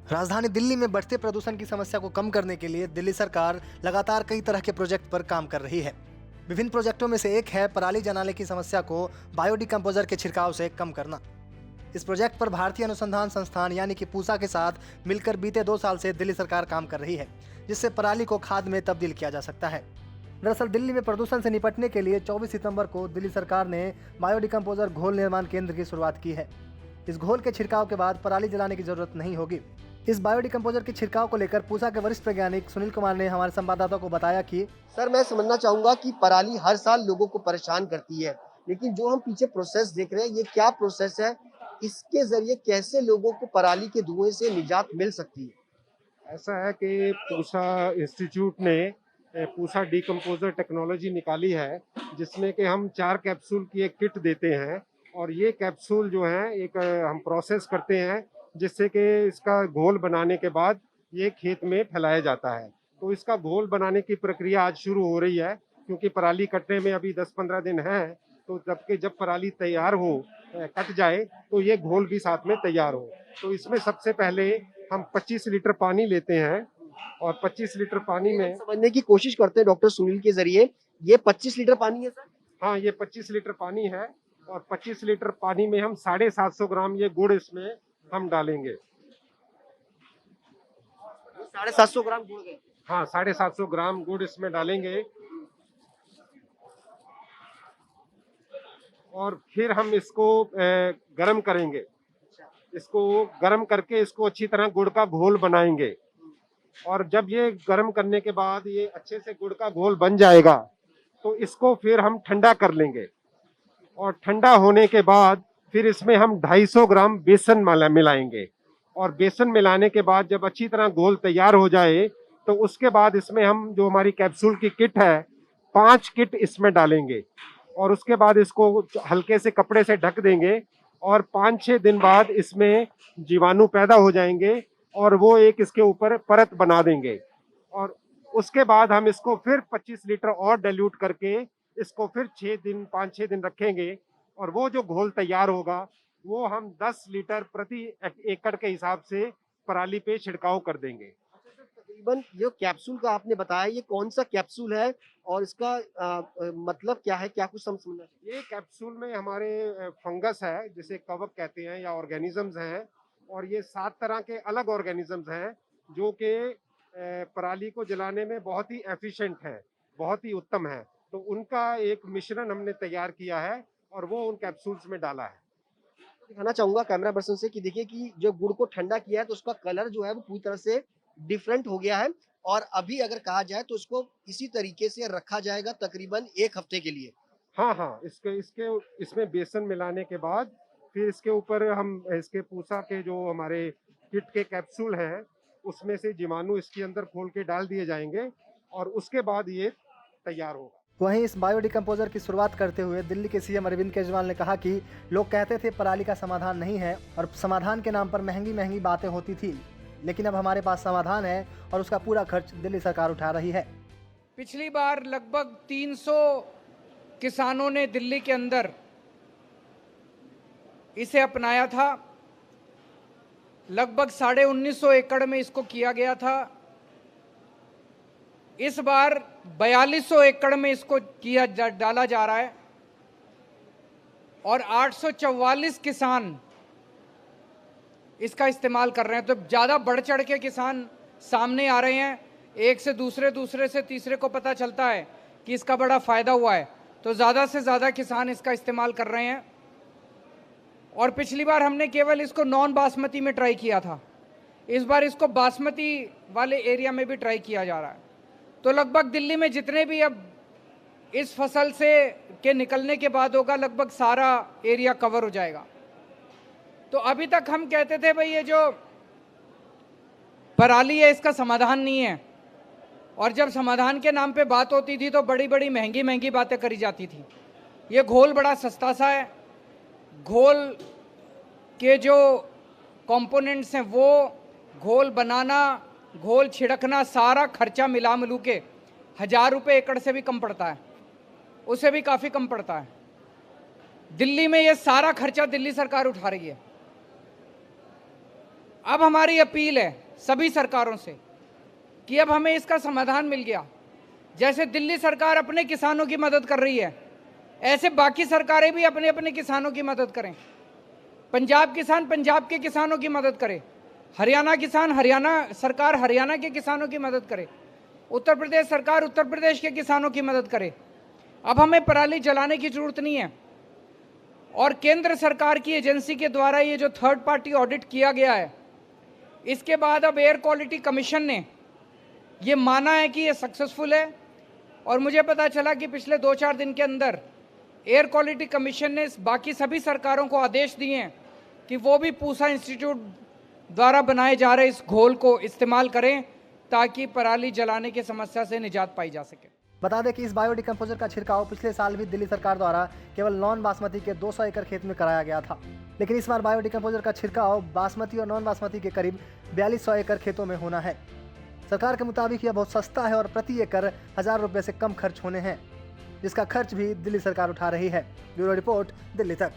राजधानी दिल्ली में बढ़ते प्रदूषण की समस्या को कम करने के लिए दिल्ली सरकार लगातार कई तरह के प्रोजेक्ट पर काम कर रही है। विभिन्न प्रोजेक्टों में से एक है पराली जलाने की समस्या को बायोडिकम्पोजर के छिड़काव से कम करना। इस प्रोजेक्ट पर भारतीय अनुसंधान संस्थान यानी कि पूसा के साथ मिलकर बीते 2 साल से दिल्ली सरकार काम कर रही है, जिससे पराली को खाद में तब्दील किया जा सकता है। दरअसल दिल्ली में प्रदूषण से निपटने के लिए 24 सितंबर को दिल्ली सरकार ने बायोडिकम्पोजर घोल निर्माण केंद्र की शुरुआत की है। इस घोल के छिड़काव के बाद पराली जलाने की जरूरत नहीं होगी। इस बायोडिकम्पोजर के छिड़काव को लेकर पूसा के वरिष्ठ वैज्ञानिक सुनील कुमार ने हमारे संवाददाता को बताया कि सर, मैं समझना चाहूंगा कि पराली हर साल लोगों को परेशान करती है, लेकिन जो हम पीछे प्रोसेस देख रहे हैं, ये क्या प्रोसेस है? इसके जरिए कैसे लोगों को पराली के धुएं से निजात मिल सकती है? ऐसा है कि पूसा इंस्टीट्यूट ने पूसा डिकम्पोजर टेक्नोलॉजी निकाली है, जिसमें कि हम 4 कैप्सूल की एक किट देते हैं और ये कैप्सूल जो है एक हम प्रोसेस करते हैं, जिससे कि इसका घोल बनाने के बाद ये खेत में फैलाया जाता है। तो इसका घोल बनाने की प्रक्रिया आज शुरू हो रही है, क्योंकि पराली कटने में अभी 10-15 दिन है। तो जब पराली तैयार हो, कट जाए, तो ये घोल भी साथ में तैयार हो। तो इसमें सबसे पहले हम 25 लीटर पानी लेते हैं और 25 लीटर पानी में समझने की कोशिश करते हैं डॉक्टर सुनील के जरिए। ये 25 लीटर पानी है सर? हाँ, ये 25 लीटर पानी है और 25 लीटर पानी में हम 750 ग्राम ये गुड़ इसमें हम डालेंगे। 750 ग्राम गुड़ गए। हाँ, 750 ग्राम गुड़ इसमें डालेंगे और फिर हम इसको गर्म करेंगे। इसको गर्म करके इसको अच्छी तरह गुड़ का घोल बनाएंगे और जब ये गर्म करने के बाद ये अच्छे से गुड़ का घोल बन जाएगा, तो इसको फिर हम ठंडा कर लेंगे और ठंडा होने के बाद फिर इसमें हम 250 ग्राम बेसन मिलाएंगे और बेसन मिलाने के बाद जब अच्छी तरह घोल तैयार हो जाए, तो उसके बाद इसमें हम जो हमारी कैप्सूल की किट है, 5 किट इसमें डालेंगे और उसके बाद इसको हल्के से कपड़े से ढक देंगे और 5-6 दिन बाद इसमें जीवाणु पैदा हो जाएंगे और वो एक इसके ऊपर परत बना देंगे और उसके बाद हम इसको फिर 25 लीटर और डाइल्यूट करके इसको फिर 5-6 दिन रखेंगे और वो जो घोल तैयार होगा, वो हम 10 लीटर प्रति एकड़ के हिसाब से पराली पे छिड़काव कर देंगे। तकरीबन जो कैप्सूल का आपने बताया, ये कौन सा कैप्सूल है और इसका मतलब क्या है? क्या कुछ समझना चाहिए? ये कैप्सूल में हमारे फंगस है, जिसे कवक कहते हैं या ऑर्गेनिजम्स हैं और ये 7 तरह के अलग ऑर्गेनिजम्स हैं जो कि पराली को जलाने में बहुत ही एफिशिएंट है, बहुत ही उत्तम है। तो उनका एक मिश्रण हमने तैयार किया है और वो उन कैप्सूल्स में डाला है। दिखाना चाहूंगा कैमरा पर्सन से कि देखिए कि जो गुड़ को ठंडा किया है, तो उसका कलर जो है वो पूरी तरह से डिफरेंट हो गया है और अभी अगर कहा जाए तो इसको इसी तरीके से रखा जाएगा तकरीबन 1 हफ्ते के लिए। हाँ, हाँ, इसके इसके इसमें बेसन मिलाने के बाद फिर इसके ऊपर हम इसके पूसा के जो हमारे किट के कैप्सूल हैं, उसमें से जीवाणु इसके अंदर खोल के डाल दिए जाएंगे और उसके बाद ये तैयार होगा। वहीं इस बायोडिकम्पोजर की शुरुआत करते हुए दिल्ली के सीएम अरविंद केजरीवाल ने कहा कि लोग कहते थे पराली का समाधान नहीं है और समाधान के नाम पर महंगी महंगी बातें होती थी, लेकिन अब हमारे पास समाधान है और उसका पूरा खर्च दिल्ली सरकार उठा रही है। पिछली बार लगभग 300 किसानों ने दिल्ली के अंदर इसे अपनाया था। लगभग 1950 एकड़ में इसको किया गया था। इस बार 4200 एकड़ में इसको डाला जा रहा है और 844 किसान इसका इस्तेमाल कर रहे हैं। तो ज़्यादा बढ़ चढ़ के किसान सामने आ रहे हैं। एक से दूसरे से तीसरे को पता चलता है कि इसका बड़ा फ़ायदा हुआ है, तो ज़्यादा से ज़्यादा किसान इसका इस्तेमाल कर रहे हैं। और पिछली बार हमने केवल इसको नॉन बासमती में ट्राई किया था, इस बार इसको बासमती वाले एरिया में भी ट्राई किया जा रहा है। तो लगभग दिल्ली में जितने भी अब इस फसल से के निकलने के बाद होगा, लगभग सारा एरिया कवर हो जाएगा। तो अभी तक हम कहते थे भाई ये जो पराली है इसका समाधान नहीं है, और जब समाधान के नाम पे बात होती थी तो बड़ी बड़ी महंगी महंगी बातें करी जाती थी। ये घोल बड़ा सस्ता सा है। घोल के जो कंपोनेंट्स हैं, वो घोल बनाना, घोल छिड़कना, सारा खर्चा मिला मिलू के 1000 रुपये एकड़ से भी कम पड़ता है, उससे भी काफ़ी कम पड़ता है। दिल्ली में ये सारा खर्चा दिल्ली सरकार उठा रही है। अब हमारी अपील है सभी सरकारों से कि अब हमें इसका समाधान मिल गया। जैसे दिल्ली सरकार अपने किसानों की मदद कर रही है, ऐसे बाकी सरकारें भी अपने अपने किसानों की मदद करें। पंजाब किसान पंजाब के किसानों की मदद करे, हरियाणा किसान हरियाणा सरकार हरियाणा के किसानों की मदद करे, उत्तर प्रदेश सरकार उत्तर प्रदेश के किसानों की मदद करे। अब हमें पराली जलाने की जरूरत नहीं है। और केंद्र सरकार की एजेंसी के द्वारा ये जो थर्ड पार्टी ऑडिट किया गया है, इसके बाद अब एयर क्वालिटी कमीशन ने ये माना है कि ये सक्सेसफुल है। और मुझे पता चला कि पिछले 2-4 दिन के अंदर एयर क्वालिटी कमीशन ने बाकी सभी सरकारों को आदेश दिए हैं कि वो भी पूसा इंस्टीट्यूट द्वारा बनाए जा रहे इस घोल को इस्तेमाल करें ताकि पराली जलाने की समस्या से निजात पाई जा सके। बता दें कि इस बायो डिकम्पोजर का छिड़काव पिछले साल भी दिल्ली सरकार द्वारा केवल नॉन बासमती के 200 एकड़ खेत में कराया गया था, लेकिन इस बार बायो डिकम्पोजर का छिड़काव बासमती और नॉन बासमती के करीब 4200 एकड़ खेतों में होना है। सरकार के मुताबिक यह बहुत सस्ता है और प्रति एकड़ 1000 रुपये से कम खर्च होने हैं, जिसका खर्च भी दिल्ली सरकार उठा रही है। ब्यूरो रिपोर्ट, दिल्ली तक।